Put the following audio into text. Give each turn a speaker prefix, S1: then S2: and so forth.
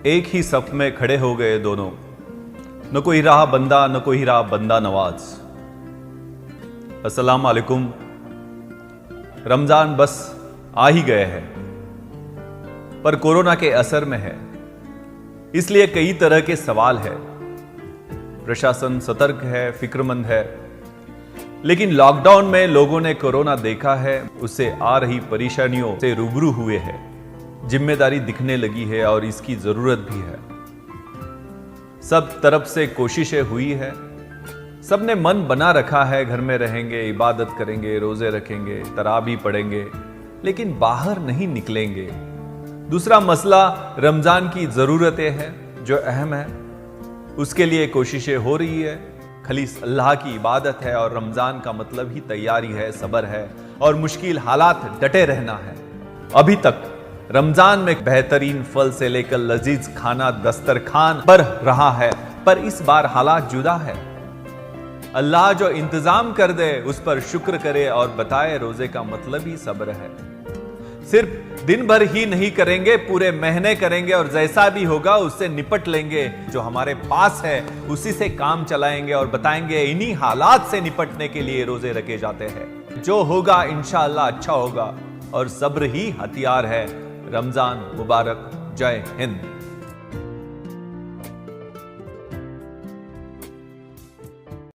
S1: एक ही सफ में खड़े हो गए दोनों, न कोई रहा बंदा न कोई रहा बंदा नवाज। अस्सलाम वालेकुम। रमजान बस आ ही गए हैं, पर कोरोना के असर में है, इसलिए कई तरह के सवाल है। प्रशासन सतर्क है, फिक्रमंद है, लेकिन लॉकडाउन में लोगों ने कोरोना देखा है, उससे आ रही परेशानियों से रूबरू हुए हैं। जिम्मेदारी दिखने लगी है और इसकी जरूरत भी है। सब तरफ से कोशिशें हुई है, सबने मन बना रखा है, घर में रहेंगे, इबादत करेंगे, रोजे रखेंगे, तराबी पढ़ेंगे, लेकिन बाहर नहीं निकलेंगे। दूसरा मसला रमजान की जरूरतें हैं जो अहम है, उसके लिए कोशिशें हो रही है। खलीस अल्लाह की इबादत है और रमजान का मतलब ही तैयारी है, सब्र है और मुश्किल हालात डटे रहना है। अभी तक रमजान में बेहतरीन फल से लेकर लजीज खाना दस्तरखान पर रहा है, पर इस बार हालात जुदा है। अल्लाह जो इंतजाम कर दे उस पर शुक्र करे और बताए रोजे का मतलब ही सब्र है। सिर्फ दिन भर ही नहीं करेंगे, पूरे महीने करेंगे और जैसा भी होगा उससे निपट लेंगे। जो हमारे पास है उसी से काम चलाएंगे और बताएंगे इन्हीं हालात से निपटने के लिए रोजे रखे जाते हैं। जो होगा इंशाअल्लाह अच्छा होगा और सब्र ही हथियार है। रमजान मुबारक। जय हिंद।